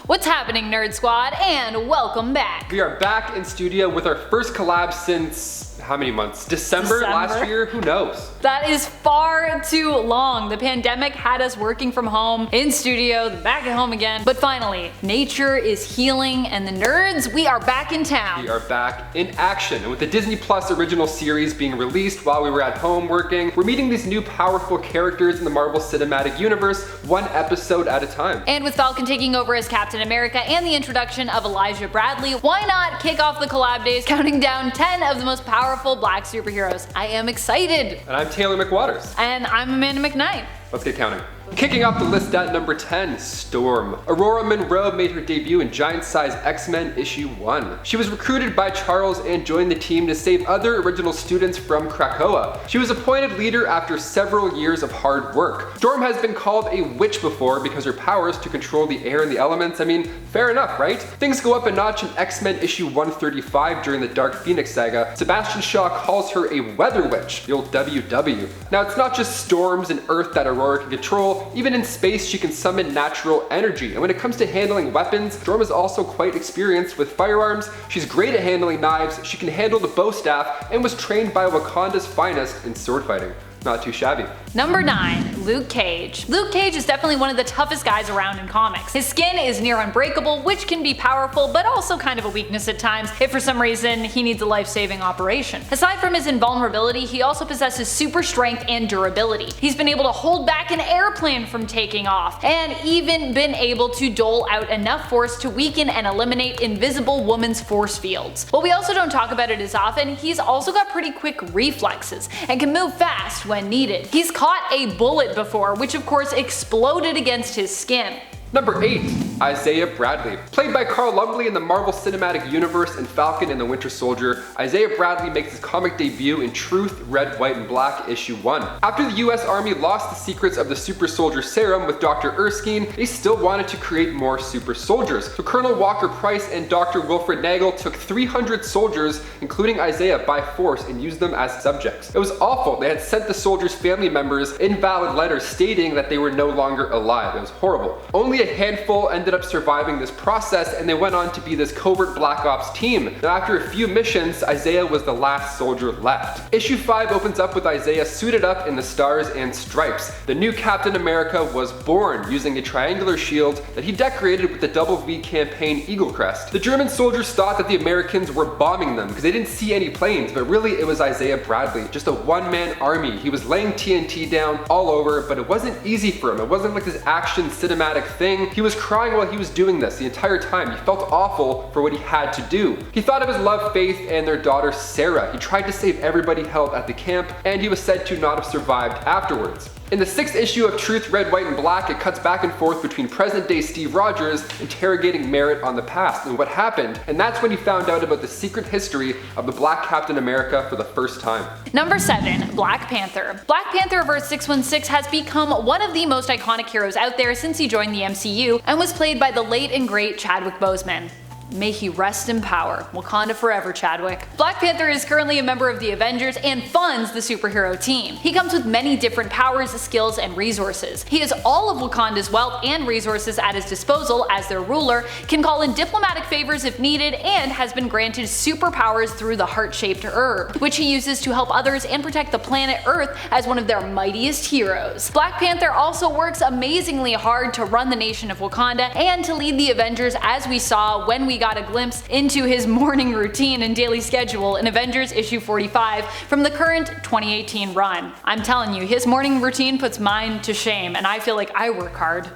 What's happening, Nerd Squad, and welcome back. We are back in studio with our first collab since how many months? December last year? Who knows? That is far too long. The pandemic had us working from home, in studio, back at home again. But finally, nature is healing, and the nerds, we are back in town. We are back in action. And with the Disney Plus original series being released while we were at home working, we're meeting these new powerful characters in the Marvel Cinematic Universe, one episode at a time. And with Falcon taking over as Captain America and the introduction of Elijah Bradley, why not kick off the collab days counting down 10 of the most powerful black superheroes? I am excited. And I'm Taylor McWaters. And I'm Amanda McKnight. Let's get counting. Kicking off the list at number 10, Storm. Aurora Monroe made her debut in Giant Size X-Men issue 1. She was recruited by Charles and joined the team to save other original students from Krakoa. She was appointed leader after several years of hard work. Storm has been called a witch before because her powers to control the air and the elements. I mean, fair enough, right? Things go up a notch in X-Men issue 135 during the Dark Phoenix saga. Sebastian Shaw calls her a weather witch, the old WW. Now, it's not just storms and earth that Aurora can control. Even in space, she can summon natural energy. And when it comes to handling weapons, Storm is also quite experienced with firearms. She's great at handling knives, she can handle the bow staff, and was trained by Wakanda's finest in sword fighting. Not too shabby. Number 9, Luke Cage. Luke Cage is definitely one of the toughest guys around in comics. His skin is near unbreakable, which can be powerful, but also kind of a weakness at times if for some reason he needs a life-saving operation. Aside from his invulnerability, he also possesses super strength and durability. He's been able to hold back an airplane from taking off, and even been able to dole out enough force to weaken and eliminate Invisible Woman's force fields. While we also don't talk about it as often, he's also got pretty quick reflexes, and can move fast when needed. He's caught a bullet before, which of course exploded against his skin. Number 8, Isaiah Bradley. Played by Carl Lumbly in the Marvel Cinematic Universe and Falcon and the Winter Soldier, Isaiah Bradley makes his comic debut in Truth, Red, White, and Black issue 1. After the US Army lost the secrets of the super soldier serum with Dr. Erskine, they still wanted to create more super soldiers. So Colonel Walker Price and Dr. Wilfred Nagel took 300 soldiers, including Isaiah, by force and used them as subjects. It was awful. They had sent the soldiers' family members invalid letters stating that they were no longer alive. It was horrible. Only a handful ended up surviving this process, and they went on to be this covert Black Ops team. Now, after a few missions, Isaiah was the last soldier left. Issue 5 opens up with Isaiah suited up in the Stars and Stripes. The new Captain America was born using a triangular shield that he decorated with the Double V campaign Eagle Crest. The German soldiers thought that the Americans were bombing them because they didn't see any planes, but really it was Isaiah Bradley, just a one-man army. He was laying TNT down all over, but it wasn't easy for him. It wasn't like this action cinematic thing. He was crying while he was doing this the entire time. He felt awful for what he had to do. He thought of his love, Faith, and their daughter, Sarah. He tried to save everybody held at the camp, and he was said to not have survived afterwards. In the 6th issue of Truth, Red, White, and Black, it cuts back and forth between present-day Steve Rogers interrogating Merritt on the past and what happened, and that's when he found out about the secret history of the Black Captain America for the first time. Number 7, Black Panther. Black Panther of Earth 616 has become one of the most iconic heroes out there since he joined the MCU, and was played by the late and great Chadwick Boseman. May he rest in power. Wakanda forever, Chadwick. Black Panther is currently a member of the Avengers and funds the superhero team. He comes with many different powers, skills, and resources. He has all of Wakanda's wealth and resources at his disposal as their ruler, can call in diplomatic favors if needed, and has been granted superpowers through the heart-shaped herb, which he uses to help others and protect the planet Earth as one of their mightiest heroes. Black Panther also works amazingly hard to run the nation of Wakanda and to lead the Avengers, as we saw when we got a glimpse into his morning routine and daily schedule in Avengers issue 45 from the current 2018 run. I'm telling you, his morning routine puts mine to shame, and I feel like I work hard.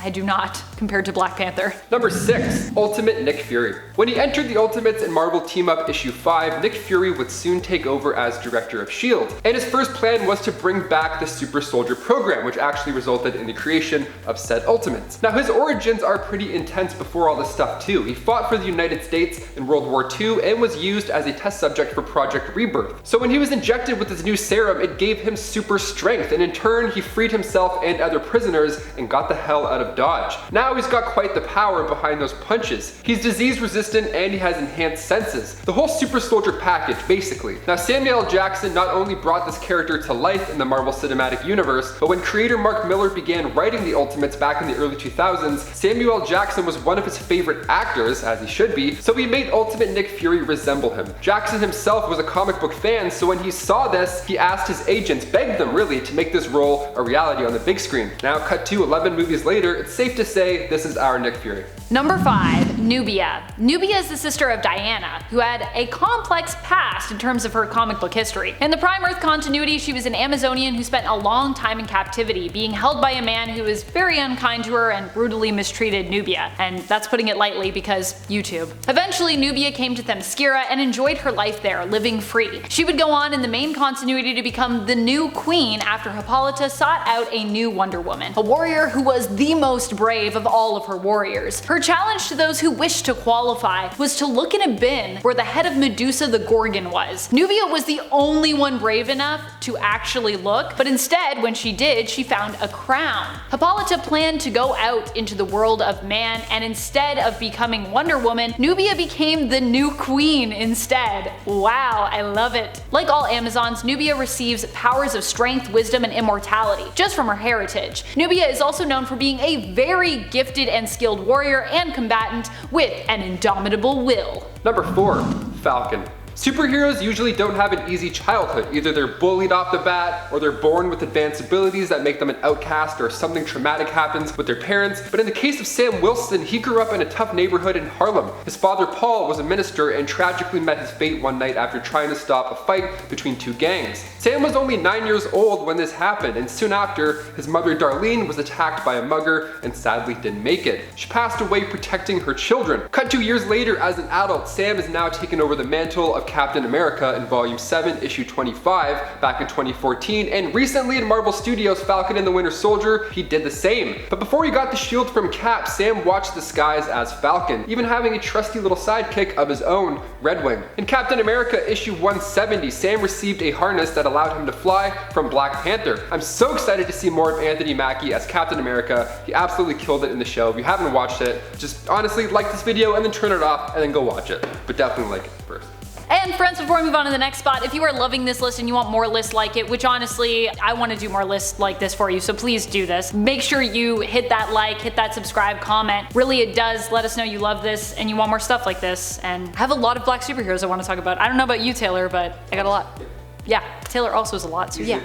I do not, compared to Black Panther. Number 6, Ultimate Nick Fury. When he entered the Ultimates in Marvel Team Up issue 5, Nick Fury would soon take over as director of S.H.I.E.L.D. And his first plan was to bring back the Super Soldier program, which actually resulted in the creation of said Ultimates. Now, his origins are pretty intense before all this stuff too. He fought for the United States in World War II and was used as a test subject for Project Rebirth. So when he was injected with his new serum, it gave him super strength, and in turn he freed himself and other prisoners and got the hell out of Dodge. Now now he's got quite the power behind those punches. He's disease resistant and he has enhanced senses. The whole super soldier package, basically. Now Samuel L. Jackson not only brought this character to life in the Marvel Cinematic Universe, but when creator Mark Miller began writing the Ultimates back in the early 2000s, Samuel L. Jackson was one of his favorite actors, as he should be, so he made Ultimate Nick Fury resemble him. Jackson himself was a comic book fan, so when he saw this, he asked his agents, begged them really, to make this role a reality on the big screen. Now cut to 11 movies later, it's safe to say this is our Nick Fury. Number 5. Nubia. Nubia is the sister of Diana, who had a complex past in terms of her comic book history. In the Prime Earth continuity, she was an Amazonian who spent a long time in captivity, being held by a man who was very unkind to her and brutally mistreated Nubia. And that's putting it lightly because YouTube. Eventually, Nubia came to Themyscira and enjoyed her life there, living free. She would go on in the main continuity to become the new queen after Hippolyta sought out a new Wonder Woman, a warrior who was the most brave of all of her warriors. Her challenge to those who wished to qualify was to look in a bin where the head of Medusa the Gorgon was. Nubia was the only one brave enough to actually look, but instead, when she did, she found a crown. Hippolyta planned to go out into the world of man, and instead of becoming Wonder Woman, Nubia became the new queen instead. Wow, I love it. Like all Amazons, Nubia receives powers of strength, wisdom, and immortality, just from her heritage. Nubia is also known for being a very gifted and skilled warrior and combatant with an indomitable will. Number 4. Falcon. Superheroes usually don't have an easy childhood. Either they're bullied off the bat, or they're born with advanced abilities that make them an outcast, or something traumatic happens with their parents. But in the case of Sam Wilson, he grew up in a tough neighborhood in Harlem. His father Paul was a minister and tragically met his fate one night after trying to stop a fight between two gangs. Sam was only 9 years old when this happened, and soon after, his mother Darlene was attacked by a mugger and sadly didn't make it. She passed away protecting her children. Cut 2 years later, as an adult, Sam has now taken over the mantle of Captain America in Volume 7, Issue 25, back in 2014, and recently in Marvel Studios' Falcon and the Winter Soldier, he did the same. But before he got the shield from Cap, Sam watched the skies as Falcon, even having a trusty little sidekick of his own, Red Wing. In Captain America Issue 170, Sam received a harness that allowed him to fly from Black Panther. I'm so excited to see more of Anthony Mackie as Captain America. He absolutely killed it in the show. If you haven't watched it, just honestly like this video and then turn it off and then go watch it. But definitely like it first. And friends, before we move on to the next spot, if you are loving this list and you want more lists like it, which honestly, I want to do more lists like this for you, so please do this. Make sure you hit that like, hit that subscribe, comment. Really, it does let us know you love this and you want more stuff like this. And I have a lot of black superheroes I want to talk about. I don't know about you, Taylor, but I got a lot. Yeah, Taylor also has a lot, so yeah.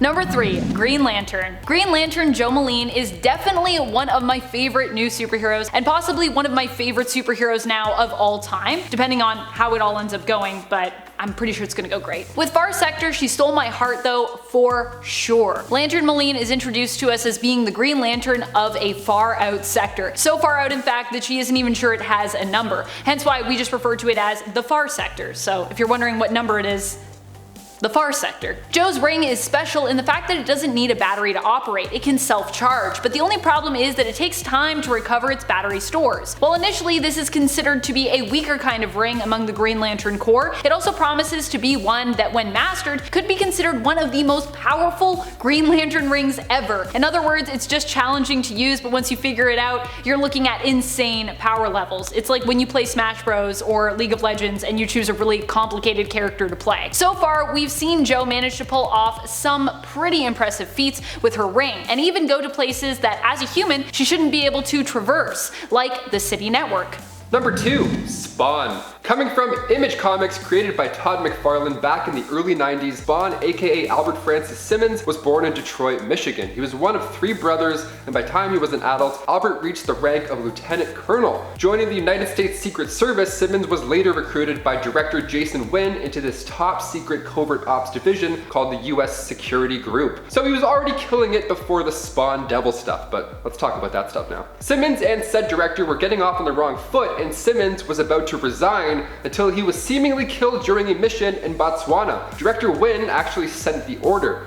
Number 3. Green Lantern. Green Lantern Joe Maline is definitely one of my favorite new superheroes, and possibly one of my favorite superheroes now of all time, depending on how it all ends up going, but I'm pretty sure it's gonna go great. With Far Sector, she stole my heart though, for sure. Lantern Maline is introduced to us as being the Green Lantern of a far out sector. So far out in fact that she isn't even sure it has a number, hence why we just refer to it as the Far Sector. So if you're wondering what number it is, the Far Sector. Joe's ring is special in the fact that it doesn't need a battery to operate, it can self-charge, but the only problem is that it takes time to recover its battery stores. While initially this is considered to be a weaker kind of ring among the Green Lantern Corps, it also promises to be one that when mastered could be considered one of the most powerful Green Lantern rings ever. In other words, it's just challenging to use, but once you figure it out, you're looking at insane power levels. It's like when you play Smash Bros or League of Legends and you choose a really complicated character to play. So far, we've seen Joe manage to pull off some pretty impressive feats with her ring, and even go to places that as a human she shouldn't be able to traverse, like the City Network. Number 2. Spawn. Coming from Image Comics, created by Todd McFarlane back in the early 90s, Spawn, aka Albert Francis Simmons, was born in Detroit, Michigan. He was one of 3 brothers, and by the time he was an adult, Albert reached the rank of Lieutenant Colonel. Joining the United States Secret Service, Simmons was later recruited by director Jason Wynn into this top secret covert ops division called the US Security Group. So he was already killing it before the Spawn Devil stuff, but let's talk about that stuff now. Simmons and said director were getting off on the wrong foot, and Simmons was about to resign until he was seemingly killed during a mission in Botswana. Director Wynn actually sent the order.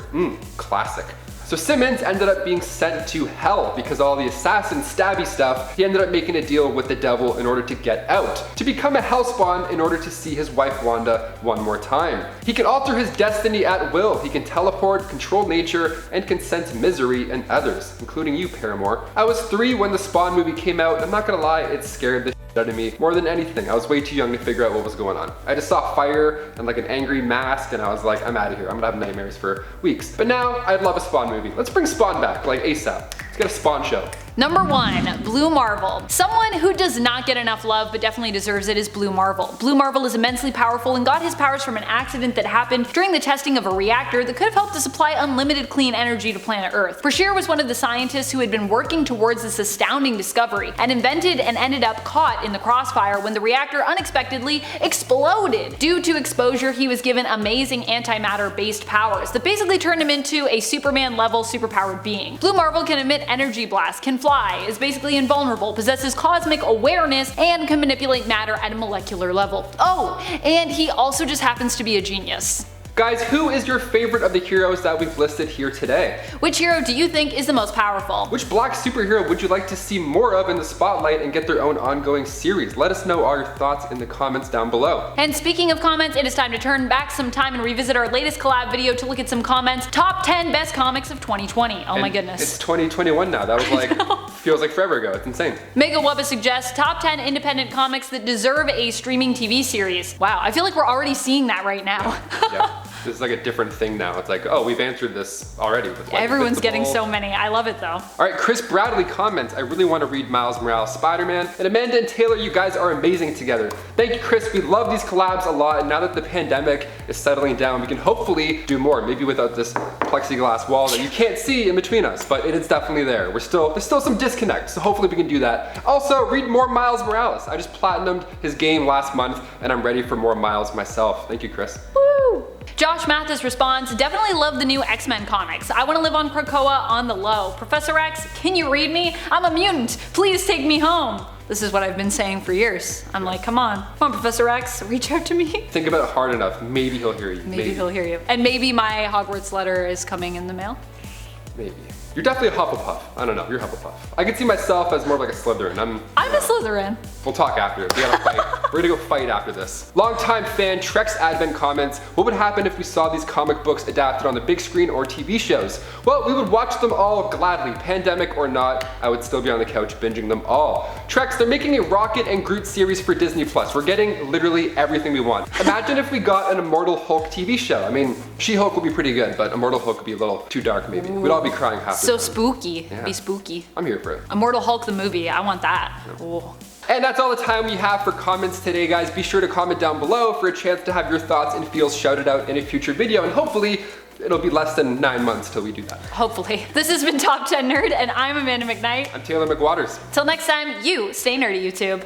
Classic. So Simmons ended up being sent to hell because all the assassin stabby stuff. He ended up making a deal with the devil in order to get out, to become a hellspawn in order to see his wife Wanda one more time. He can alter his destiny at will. He can teleport, control nature, and can sense misery in others, including you, Paramore. I was 3 when the Spawn movie came out, and I'm not gonna lie, it scared the shit out of me more than anything. I was way too young to figure out what was going on. I just saw fire and like an angry mask, and I was like, I'm out of here. I'm gonna have nightmares for weeks. But now I'd love a Spawn movie. Let's bring Spawn back, like ASAP. Let's get a Spawn show. Number 1, Blue Marvel. Someone who does not get enough love but definitely deserves it is Blue Marvel. Blue Marvel is immensely powerful and got his powers from an accident that happened during the testing of a reactor that could have helped to supply unlimited clean energy to planet Earth. Bashir was one of the scientists who had been working towards this astounding discovery and invented and ended up caught in the crossfire when the reactor unexpectedly exploded. Due to exposure, he was given amazing antimatter based powers that basically turned him into a Superman level superpowered being. Blue Marvel can emit energy blasts, can fly, is basically invulnerable, possesses cosmic awareness, and can manipulate matter at a molecular level. Oh, and he also just happens to be a genius. Guys, who is your favorite of the heroes that we've listed here today? Which hero do you think is the most powerful? Which black superhero would you like to see more of in the spotlight and get their own ongoing series? Let us know all your thoughts in the comments down below. And speaking of comments, it is time to turn back some time and revisit our latest collab video to look at some comments. Top 10 best comics of 2020. Oh my goodness. It's 2021 now. That was like, feels like forever ago. It's insane. Mega Wubba suggests top 10 independent comics that deserve a streaming TV series. Wow, I feel like we're already seeing that right now. Yeah. This is like a different thing now. It's like, oh, we've answered this already. With like Everyone's getting Invincible. so many. I love it though. All right, Chris Bradley comments, I really want to read Miles Morales Spider-Man. And Amanda and Taylor, you guys are amazing together. Thank you, Chris. We love these collabs a lot. And now that the pandemic is settling down, we can hopefully do more. Maybe without this plexiglass wall that you can't see in between us, but it is definitely there. There's still some disconnect. So hopefully we can do that. Also, read more Miles Morales. I just platinumed his game last month and I'm ready for more Miles myself. Thank you, Chris. Woo! Josh Mathis responds, definitely love the new X-Men comics. I want to live on Krakoa on the low. Professor X, can you read me? I'm a mutant. Please take me home. This is what I've been saying for years. I'm like, come on, Professor X, reach out to me. Think about it hard enough. Maybe he'll hear you. Maybe he'll hear you. And maybe my Hogwarts letter is coming in the mail. Maybe. You're definitely a Hufflepuff. I don't know, you're Hufflepuff. I could see myself as more like a Slytherin. I'm a Slytherin. We'll talk after. We gotta fight. We're gonna go fight after this. Longtime fan Trex Advent comments, what would happen if we saw these comic books adapted on the big screen or TV shows? Well, we would watch them all gladly. Pandemic or not, I would still be on the couch binging them all. Trex, they're making a Rocket and Groot series for Disney Plus. We're getting literally everything we want. Imagine if we got an Immortal Hulk TV show. I mean, She-Hulk would be pretty good, but Immortal Hulk would be a little too dark maybe. We'd all be crying half the So time. spooky. Yeah. Be spooky. I'm here for it. Immortal Hulk the movie. I want that. Ooh. And that's all the time we have for comments today, guys. Be sure to comment down below for a chance to have your thoughts and feels shouted out in a future video, and hopefully it'll be less than 9 months till we do that. Hopefully. This has been Top 10 Nerd, and I'm Amanda McKnight. I'm Taylor McWaters. Till next time, you stay nerdy, YouTube.